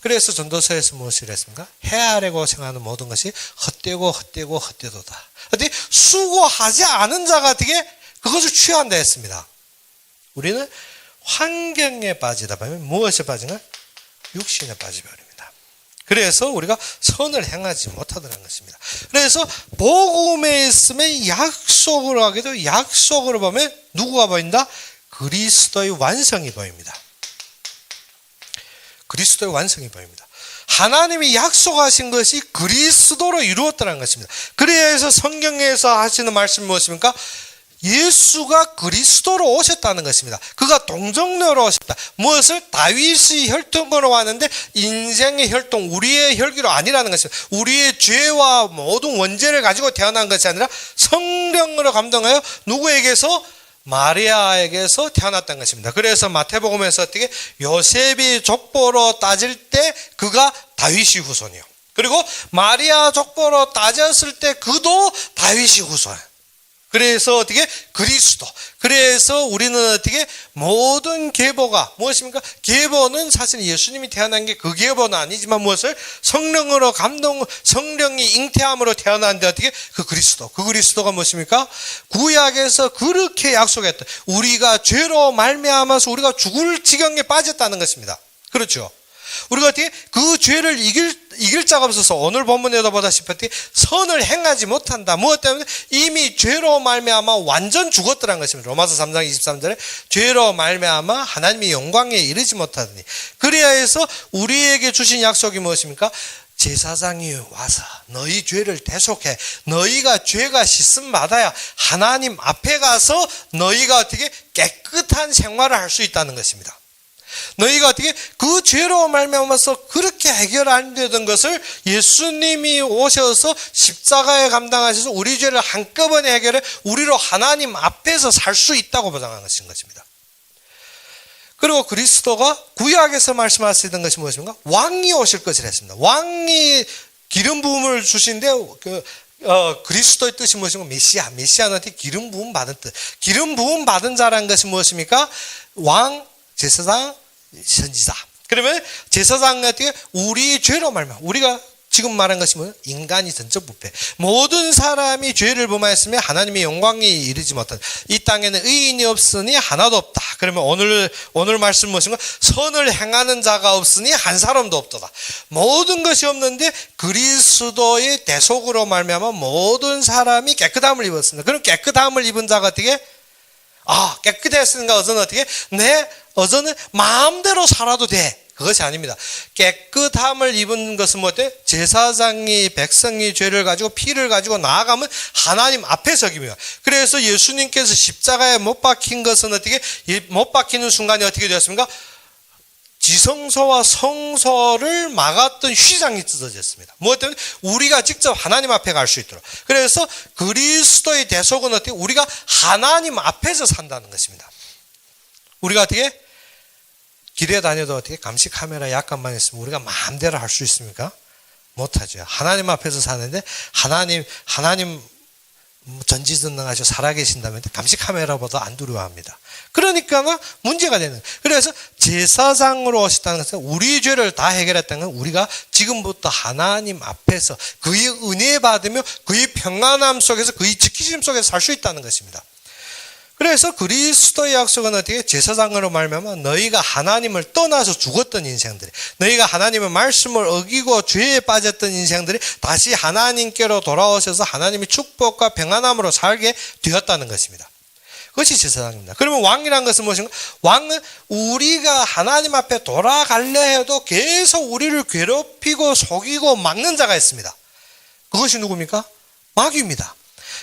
그래서 전도서에서 무엇을 했습니까? 해 아래 고생하는 모든 것이 헛되도다. 어떻게 수고하지 않은 자가 어떻게 그것을 취한다 했습니다. 우리는 환경에 빠지다 보면 무엇에 빠지나? 육신에 빠져버립니다. 그래서 우리가 선을 행하지 못하더라는 것입니다. 그래서 복음에 있으면 약속으로 하게도 약속으로 보면 누구가 보인다? 그리스도의 완성이 보입니다. 그리스도의 완성이 보입니다. 하나님이 약속하신 것이 그리스도로 이루었다는 것입니다. 그래서 성경에서 하시는 말씀이 무엇입니까? 예수가 그리스도로 오셨다는 것입니다. 그가 동정녀로 오셨다. 무엇을? 다윗의 혈통으로 왔는데 인생의 혈통, 우리의 혈기로 아니라는 것입니다. 우리의 죄와 모든 원죄를 가지고 태어난 것이 아니라 성령으로 감동하여 누구에게서? 마리아에게서 태어났다는 것입니다. 그래서 마태복음에서 어떻게 요셉이 족보로 따질 때 그가 다윗의 후손이요. 그리고 마리아 족보로 따졌을 때 그도 다윗의 후손. 그래서 어떻게? 그리스도. 그래서 우리는 어떻게? 모든 계보가 무엇입니까? 계보는 사실 예수님이 태어난 게 그 계보는 아니지만 무엇을? 성령으로 성령이 잉태함으로 태어났는데 어떻게? 그 그리스도. 그 그리스도가 무엇입니까? 구약에서 그렇게 약속했다. 우리가 죄로 말미암아서 우리가 죽을 지경에 빠졌다는 것입니다. 그렇죠? 우리가 어떻게 그 죄를 이길 자가 없어서 오늘 본문에도 보다시피 선을 행하지 못한다. 무엇 때문에? 이미 죄로 말미암아 완전 죽었더라는 것입니다. 로마서 3장 23절에 죄로 말미암아 하나님의 영광에 이르지 못하더니. 그래야 해서 우리에게 주신 약속이 무엇입니까? 제사장이 와서 너희 죄를 대속해 너희가 죄가 씻음받아야 하나님 앞에 가서 너희가 어떻게 깨끗한 생활을 할 수 있다는 것입니다. 너희가 어떻게 그 죄로 말미암아서 그렇게 해결 안 되던 것을 예수님이 오셔서 십자가에 감당하셔서 우리 죄를 한꺼번에 해결해 우리로 하나님 앞에서 살 수 있다고 보장하는 것입니다. 그리고 그리스도가 구약에서 말씀하시던 것이 무엇입니까? 왕이 오실 것을 했습니다. 왕이 기름 부음을 주신데 그리스도의 뜻이 무엇입니까? 메시아는 기름 부음 받은 뜻. 기름 부음 받은 자라는 것이 무엇입니까? 왕, 제사장, 선지자. 그러면 제사장은 어떻게? 우리 죄로 말미암아 우리가 지금 말한 것이 뭐예요? 인간이 전적 부패. 모든 사람이 죄를 범하였으며 하나님의 영광에 이르지 못한 이 땅에는 의인이 없으니 하나도 없다. 그러면 오늘 말씀 무엇인가? 선을 행하는 자가 없으니 한 사람도 없도다. 모든 것이 없는데 그리스도의 대속으로 말미암아 모든 사람이 깨끗함을 입었습니다. 그럼 깨끗함을 입은 자가 어떻게? 깨끗했으니까 어제는 어떻게? 어제는 마음대로 살아도 돼. 그것이 아닙니다. 깨끗함을 입은 것은 뭐예요? 제사장이 백성의 죄를 가지고 피를 가지고 나아가면 하나님 앞에 서기며. 그래서 예수님께서 십자가에 못 박힌 것은 어떻게? 못 박히는 순간이 어떻게 되었습니까? 지성소와 성소를 막았던 휘장이 찢어졌습니다. 무엇 때문에? 우리가 직접 하나님 앞에 갈 수 있도록. 그래서 그리스도의 대속은 어떻게? 우리가 하나님 앞에서 산다는 것입니다. 우리가 어떻게? 길에 다녀도 어떻게? 감시 카메라 약간만 있으면 우리가 마음대로 할 수 있습니까? 못하죠. 하나님 앞에서 사는데 하나님 전지전능하시고 살아계신다면 감시 카메라보다 안 두려워합니다. 그러니까 문제가 되는 거예요. 그래서 제사장으로 오셨다는 것은 우리 죄를 다 해결했다는 건 우리가 지금부터 하나님 앞에서 그의 은혜 받으며 그의 평안함 속에서 그의 지키심 속에서 살 수 있다는 것입니다. 그래서 그리스도의 약속은 어떻게 제사장으로 말미암아 너희가 하나님을 떠나서 죽었던 인생들이, 너희가 하나님의 말씀을 어기고 죄에 빠졌던 인생들이 다시 하나님께로 돌아오셔서 하나님의 축복과 평안함으로 살게 되었다는 것입니다. 그것이 제사장입니다. 그러면 왕이라는 것은 무엇인가? 왕은 우리가 하나님 앞에 돌아가려 해도 계속 우리를 괴롭히고 속이고 막는 자가 있습니다. 그것이 누굽니까? 마귀입니다.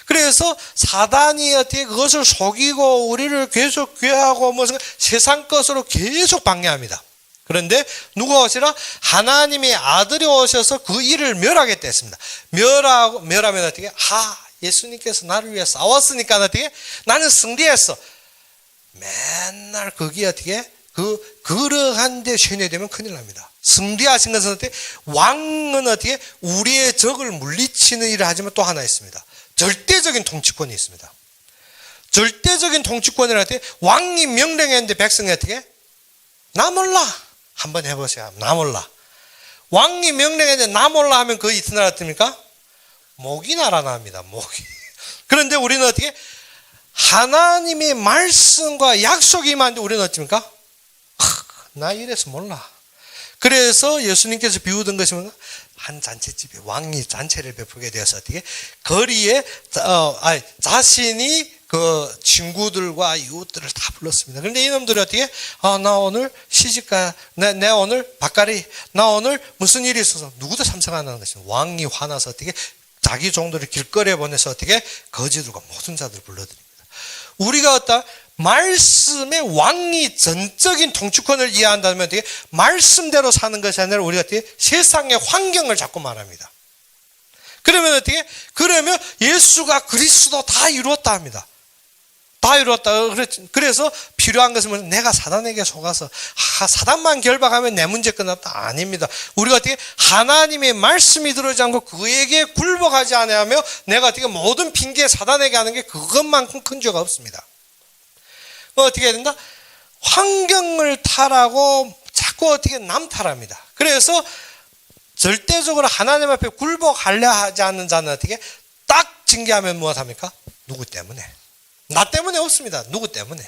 그래서 사단이 어떻게 그것을 속이고 우리를 계속 괴하고 무슨 세상 것으로 계속 방해합니다. 그런데 누가 오시라? 하나님의 아들이 오셔서 그 일을 멸하겠다 했습니다. 멸하면 어떻게? 예수님께서 나를 위해 싸웠으니까 어떻게? 나는 승리했어. 맨날 거기에 어떻게? 그러한 데 쇠뇌되면 큰일 납니다. 승리하신 것은 어떻게? 왕은 어떻게? 우리의 적을 물리치는 일을 하지만 또 하나 있습니다. 절대적인 통치권이 있습니다. 절대적인 통치권이라 때 왕이 명령했는데 백성이 어떻게? 나 몰라. 한번 해보세요. 나 몰라. 왕이 명령했는데 나 몰라 하면 그 이튿날 어떻습니까? 목이 날아납니다. 목이. 그런데 우리는 어떻게? 하나님의 말씀과 약속이 임하는데 우리는 어떻습니까? 나 이래서 몰라. 그래서 예수님께서 비우던 것이 뭔가? 한 잔치집에 왕이 잔치를 베풀게 되어서 어떻게? 거리에 자신이 그 친구들과 이웃들을 다 불렀습니다. 그런데 이놈들이 어떻게? 나 오늘 시집가, 내 오늘 밥가리, 나 오늘 무슨 일이 있어서 누구도 참석 안 하는 것입니다. 왕이 화나서 어떻게? 자기 종들을 길거리에 보내서 어떻게? 거지들과 모든 자들을 불러드립니다. 우리가 어떤 말씀의 왕이 전적인 통치권을 이해한다면 어떻게? 말씀대로 사는 것이 아니라 우리가 어떻게? 세상의 환경을 자꾸 말합니다. 그러면 어떻게? 그러면 예수가 그리스도 다 이루었다 합니다. 다 이루었다. 그래서 필요한 것은 뭐냐? 내가 사단에게 속아서 사단만 결박하면 내 문제 끝났다. 아닙니다. 우리가 어떻게? 하나님의 말씀이 들어오지 않고 그에게 굴복하지 않으며 내가 어떻게? 모든 핑계 사단에게 하는 게 그것만큼 큰 죄가 없습니다. 어떻게 해야 된다? 환경을 탓하고 자꾸 어떻게 남 탓합니다. 그래서 절대적으로 하나님 앞에 굴복하려 하지 않는 자는 어떻게? 딱 징계하면 무엇합니까? 누구 때문에? 나 때문에 없습니다. 누구 때문에?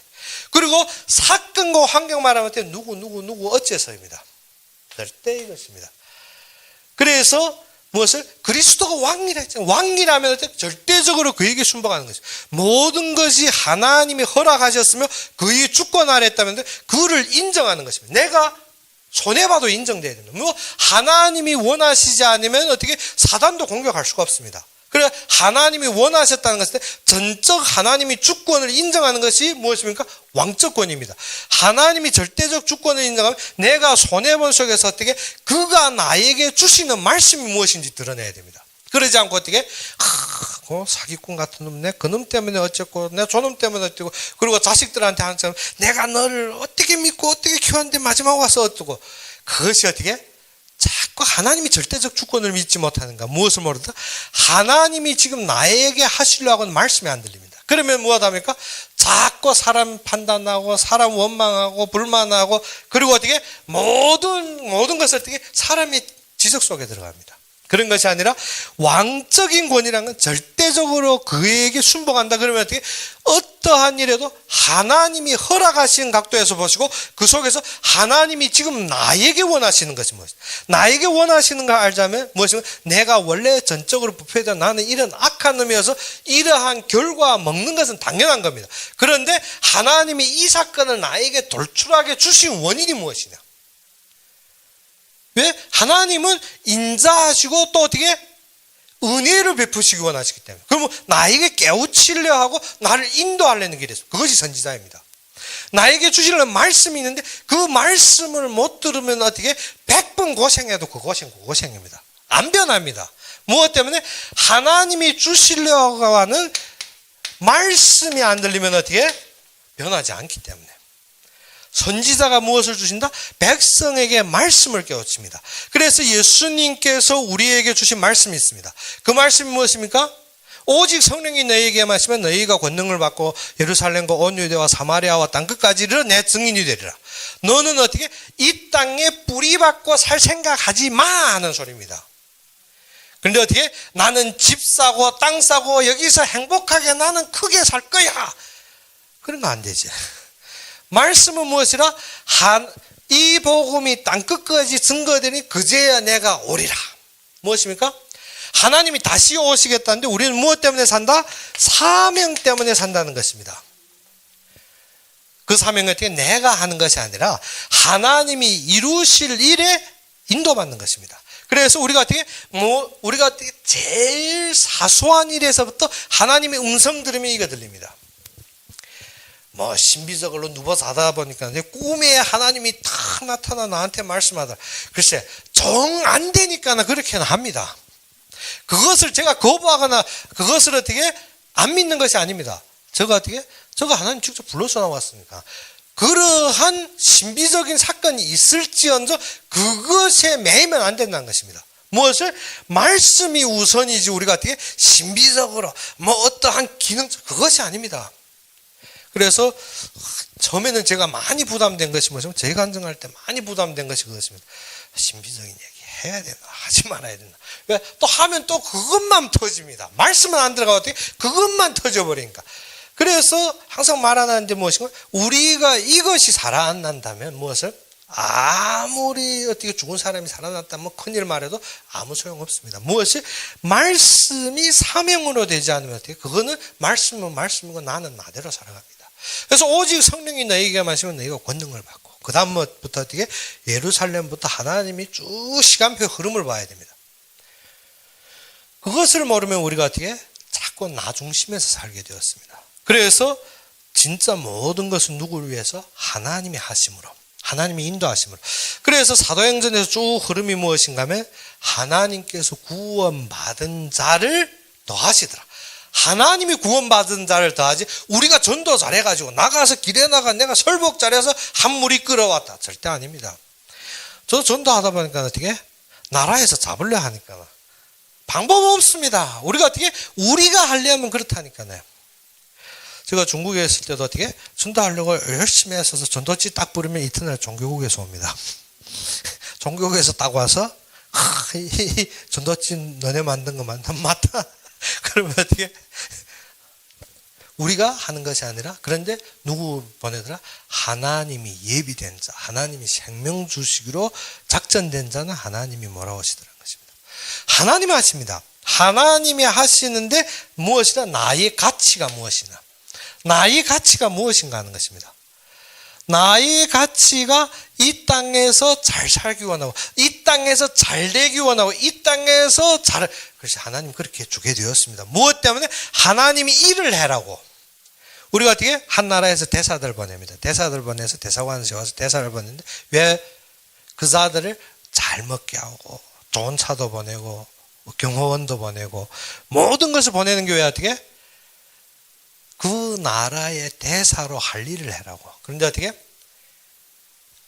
그리고 사건과 환경 말하면 누구 어째서입니다. 절대 이것입니다. 그래서 무엇을? 그리스도가 왕이라 했잖아요. 왕이라면 절대적으로 그에게 순복하는 것이죠. 모든 것이 하나님이 허락하셨으며 그의 주권 아래 했다면 그를 인정하는 것입니다. 내가 손해봐도 인정돼야 됩니다. 하나님이 원하시지 않으면 어떻게 사단도 공격할 수가 없습니다. 그래 하나님이 원하셨다는 것은 전적 하나님이 주권을 인정하는 것이 무엇입니까? 왕적권입니다. 하나님이 절대적 주권을 인정하면 내가 손해본 속에서 어떻게 그가 나에게 주시는 말씀이 무엇인지 드러내야 됩니다. 그러지 않고 어떻게 사기꾼 같은 놈, 내 그놈 때문에 어쨌고 내 저놈 때문에 어쩌고 그리고 자식들한테 한참 내가 너를 어떻게 믿고 어떻게 키웠는데 마지막 와서 어쩌고 그것이 어떻게? 자꾸 하나님이 절대적 주권을 믿지 못하는가? 무엇을 모르다? 하나님이 지금 나에게 하시려고 하는 말씀이 안 들립니다. 그러면 무엇합니까? 자꾸 사람 판단하고 사람 원망하고 불만하고 그리고 어떻게? 모든 것을 어떻게? 사람의 지적 속에 들어갑니다. 그런 것이 아니라 왕적인 권위라는 건 절대적으로 그에게 순복한다. 그러면 어떻게? 어떠한 일에도 하나님이 허락하신 각도에서 보시고 그 속에서 하나님이 지금 나에게 원하시는 것이 무엇이냐? 나에게 원하시는 걸 알자면 무엇이냐? 내가 원래 전적으로 부패되어 나는 이런 악한 놈이어서 이러한 결과 먹는 것은 당연한 겁니다. 그런데 하나님이 이 사건을 나에게 돌출하게 주신 원인이 무엇이냐? 왜? 하나님은 인자하시고 또 어떻게? 은혜를 베푸시기 원하시기 때문에. 그러면 나에게 깨우치려 하고 나를 인도하려는 길이 있어요. 그것이 선지자입니다. 나에게 주시려는 말씀이 있는데 그 말씀을 못 들으면 어떻게? 100번 고생해도 그 고생입니다. 안 변합니다. 무엇 때문에? 하나님이 주시려고 하는 말씀이 안 들리면 어떻게? 변하지 않기 때문에. 선지자가 무엇을 주신다? 백성에게 말씀을 깨우칩니다. 그래서 예수님께서 우리에게 주신 말씀이 있습니다. 그 말씀이 무엇입니까? 오직 성령이 너희에게 마시면 너희가 권능을 받고 예루살렘과 온 유대와 사마리아와 땅끝까지 이르러 내 증인이 되리라. 너는 어떻게? 이 땅에 뿌리 받고 살 생각하지 마 하는 소리입니다. 그런데 어떻게? 나는 집 사고 땅 사고 여기서 행복하게 나는 크게 살 거야. 그런 거 안 되지. 말씀은 무엇이라? 이 복음이 땅끝까지 증거되니 그제야 내가 오리라. 무엇입니까? 하나님이 다시 오시겠다는데 우리는 무엇 때문에 산다? 사명 때문에 산다는 것입니다. 그 사명은 어떻게 내가 하는 것이 아니라 하나님이 이루실 일에 인도받는 것입니다. 그래서 우리가 어떻게 제일 사소한 일에서부터 하나님의 음성 들으면 이거 들립니다. 신비적으로 누워 자다 보니까 내 꿈에 하나님이 탁 나타나 나한테 말씀하더라. 글쎄, 정 안 되니까 그렇게는 합니다. 그것을 제가 거부하거나 그것을 어떻게 안 믿는 것이 아닙니다. 저거 하나님 직접 불러서 나왔으니까. 그러한 신비적인 사건이 있을지언정 그것에 매이면 안 된다는 것입니다. 무엇을? 말씀이 우선이지 우리가 어떻게 신비적으로 어떠한 기능적 그것이 아닙니다. 그래서 처음에는 제가 많이 부담된 것이 뭐냐면 제가 간증할 때 많이 부담된 것이 그것입니다. 신비적인 얘기 해야 되나 하지 말아야 되나. 왜? 또 하면 또 그것만 터집니다. 말씀은 안 들어가고 어떻게 그것만 터져버리니까. 그래서 항상 말하는데 무엇인가? 우리가 이것이 살아난다면 무엇을? 아무리 어떻게 죽은 사람이 살아났다면 큰일 말해도 아무 소용없습니다. 무엇이? 말씀이 사명으로 되지 않으면 어떻게? 그거는 말씀은 말씀이고 나는 나대로 살아갑니다. 그래서 오직 성령이 너희에게만 있으면 너희가 권능을 받고 그 다음부터 어떻게? 예루살렘부터 하나님이 쭉 시간표 흐름을 봐야 됩니다. 그것을 모르면 우리가 어떻게? 자꾸 나 중심에서 살게 되었습니다. 그래서 진짜 모든 것은 누구를 위해서? 하나님이 하심으로. 하나님이 인도하심으로. 그래서 사도행전에서 쭉 흐름이 무엇인가 하면 하나님께서 구원받은 자를 더하시더라. 하나님이 구원받은 자를 더하지 우리가 전도 잘해가지고 나가서 길에 나가 내가 설복 잘해서 한 무리 끌어왔다. 절대 아닙니다. 저도 전도하다 보니까 어떻게? 나라에서 잡으려 하니까 방법 없습니다. 우리가 어떻게? 우리가 하려면 그렇다니까요. 제가 중국에 있을 때도 어떻게? 전도하려고 열심히 했어서 전도지 딱 부르면 이튿날 종교국에서 옵니다. 종교국에서 딱 와서 전도지 너네 만든 거 맞다. 그러면 어떻게? 우리가 하는 것이 아니라 그런데 누구 보내더라? 하나님이 예비된 자, 하나님이 생명 주시기로 작전된 자는 하나님이 뭐라고 하시더라는 것입니다. 하나님이 하십니다. 하나님이 하시는데 무엇이다? 나의 가치가 무엇이나 나의 가치가 무엇인가 하는 것입니다. 나의 가치가 이 땅에서 잘 살기 원하고 이 땅에서 잘 되기 원하고 이 땅에서 그래서 하나님 그렇게 주게 되었습니다. 무엇 때문에? 하나님이 일을 해라고. 우리가 어떻게? 한 나라에서 대사들 보냅니다. 대사들 보내서 대사관에 와서 대사를 보내는데 왜? 그 자들을 잘 먹게 하고 좋은 차도 보내고 경호원도 보내고 모든 것을 보내는 게 왜 어떻게? 그 나라의 대사로 할 일을 해라고. 그런데 어떻게?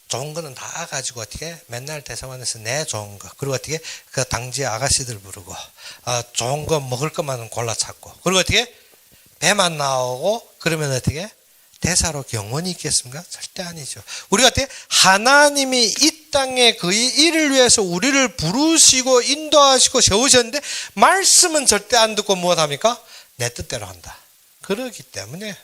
좋은 거는 다 가지고 어떻게? 맨날 대사관에서 내 좋은 거. 그리고 어떻게? 그 당지 아가씨들 부르고, 좋은 거 먹을 것만 골라 찾고. 그리고 어떻게? 배만 나오고, 그러면 어떻게? 대사로 경원이 있겠습니까? 절대 아니죠. 우리가 어떻게? 하나님이 이 땅에 그 일을 위해서 우리를 부르시고 인도하시고 세우셨는데, 말씀은 절대 안 듣고 무엇 합니까? 내 뜻대로 한다. 그러기 때문에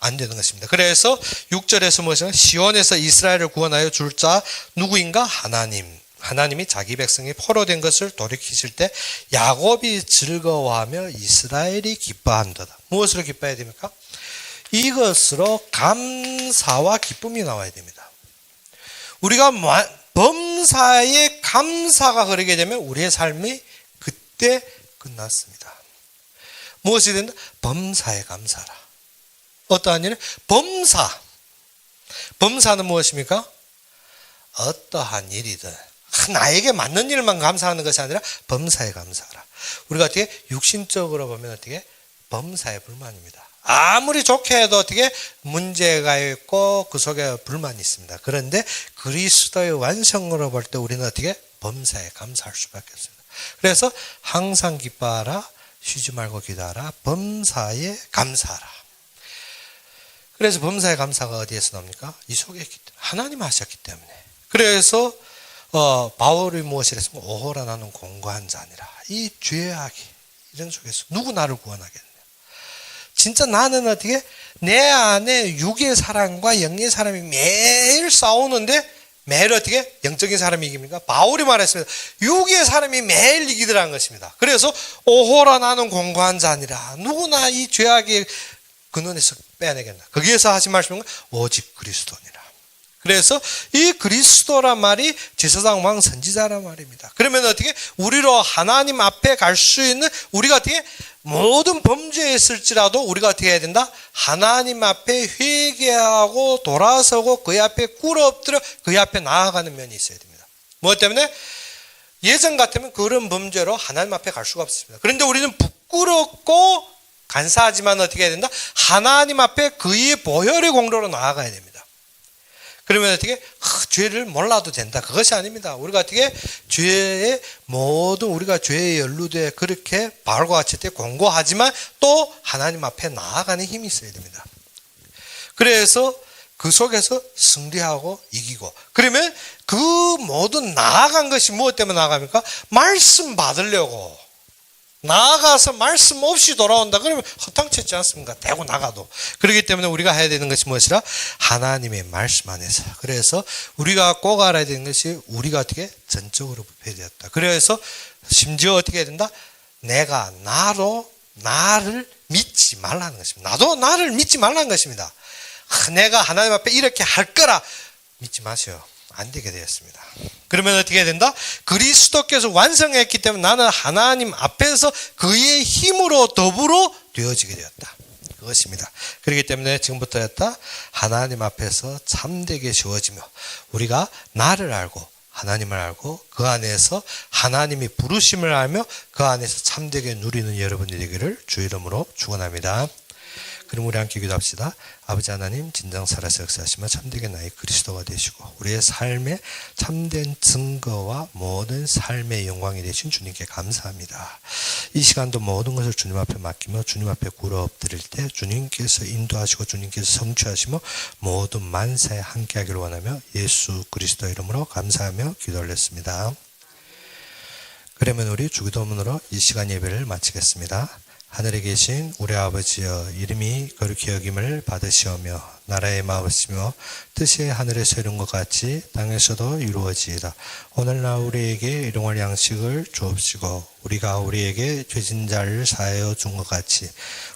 안 되는 것입니다. 그래서 6절에서 무엇이냐? 시온에서 이스라엘을 구원하여 줄 자 누구인가? 하나님. 하나님이 자기 백성이 포로된 것을 돌이키실 때 야곱이 즐거워하며 이스라엘이 기뻐한도다. 무엇으로 기뻐해야 됩니까? 이것으로 감사와 기쁨이 나와야 됩니다. 우리가 범사에 감사가 흐르게 되면 우리의 삶이 그때 끝났습니다. 무엇이 된다? 범사에 감사라. 어떠한 일은? 범사. 범사는 무엇입니까? 어떠한 일이든 나에게 맞는 일만 감사하는 것이 아니라 범사에 감사하라. 우리가 어떻게 육신적으로 보면 어떻게? 범사에 불만입니다. 아무리 좋게 해도 어떻게? 문제가 있고 그 속에 불만이 있습니다. 그런데 그리스도의 완성으로 볼 때 우리는 어떻게? 범사에 감사할 수밖에 없습니다. 그래서 항상 기뻐하라. 쉬지 말고 기도하라. 범사에 감사하라. 그래서 범사에 감사가 어디에서 나옵니까? 이 속에 있기 때문에. 하나님 하셨기 때문에. 그래서 바울이 무엇을 했습니까? 오호라 나는 공고한 자니라. 이 죄악이 이런 속에서 누구 나를 구원하겠느냐. 진짜 나는 어떻게 내 안에 육의 사람과 영의 사람이 매일 싸우는데 매일 어떻게 영적인 사람이 이깁니까? 바울이 말했습니다. 육의 사람이 매일 이기더라는 것입니다. 그래서 오호라 나는 공고한 자니라. 누구나 이 죄악의 근원에서 빼내겠나. 거기에서 하신 말씀은 오직 그리스도니라. 그래서 이 그리스도란 말이 제사장 왕 선지자란 말입니다. 그러면 어떻게 우리로 하나님 앞에 갈 수 있는 우리가 어떻게 모든 범죄했을지라도 우리가 어떻게 해야 된다? 하나님 앞에 회개하고 돌아서고 그의 앞에 꿇어 엎드려 그의 앞에 나아가는 면이 있어야 됩니다. 뭐 때문에? 예전 같으면 그런 범죄로 하나님 앞에 갈 수가 없습니다. 그런데 우리는 부끄럽고 간사하지만 어떻게 해야 된다? 하나님 앞에 그의 보혈의 공로로 나아가야 됩니다. 그러면 어떻게? 죄를 몰라도 된다. 그것이 아닙니다. 우리가 어떻게? 죄의 모든 우리가 죄에 연루돼 그렇게 바울과 같이 때 공고하지만 또 하나님 앞에 나아가는 힘이 있어야 됩니다. 그래서 그 속에서 승리하고 이기고 그러면 그 모든 나아간 것이 무엇 때문에 나아갑니까? 말씀 받으려고 나아가서 말씀 없이 돌아온다. 그러면 허탕치지 않습니까? 대고 나가도. 그렇기 때문에 우리가 해야 되는 것이 무엇이라? 하나님의 말씀 안에서. 그래서 우리가 꼭 알아야 되는 것이 우리가 어떻게? 전적으로 부패되었다. 그래서 심지어 어떻게 해야 된다? 내가 나를 믿지 말라는 것입니다. 나도 나를 믿지 말라는 것입니다. 내가 하나님 앞에 이렇게 할 거라 믿지 마세요. 안 되게 되었습니다. 그러면 어떻게 해야 된다? 그리스도께서 완성했기 때문에 나는 하나님 앞에서 그의 힘으로 더불어 되어지게 되었다. 그것입니다. 그렇기 때문에 지금부터였다 하나님 앞에서 참되게 세워지며 우리가 나를 알고 하나님을 알고 그 안에서 하나님이 부르심을 알며 그 안에서 참되게 누리는 여러분이 되기를 주 이름으로 축원합니다. 그럼 우리 함께 기도합시다. 아버지 하나님 진정 살아서 역사하시며 참되게 나의 그리스도가 되시고 우리의 삶의 참된 증거와 모든 삶의 영광이 되신 주님께 감사합니다. 이 시간도 모든 것을 주님 앞에 맡기며 주님 앞에 꿇어 엎드릴 때 주님께서 인도하시고 주님께서 성취하시며 모든 만사에 함께하기를 원하며 예수 그리스도 이름으로 감사하며 기도 올렸습니다. 그러면 우리 주기도문으로 이 시간 예배를 마치겠습니다. 하늘에 계신 우리 아버지여 이름이 거룩히 여김을 받으시오며 나라의 마음이시며 뜻이 하늘에서 이룬 것 같이 땅에서도 이루어지이다. 오늘날 우리에게 일용할 양식을 주옵시고 우리가 우리에게 죄진 자를 사하여 준 것 같이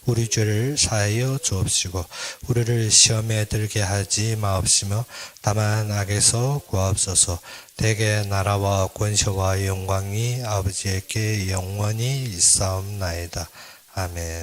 우리 죄를 사하여 주옵시고 우리를 시험에 들게 하지 마옵시며 다만 악에서 구하옵소서. 대개 나라와 권세와 영광이 아버지에게 영원히 있사옵나이다. 아멘.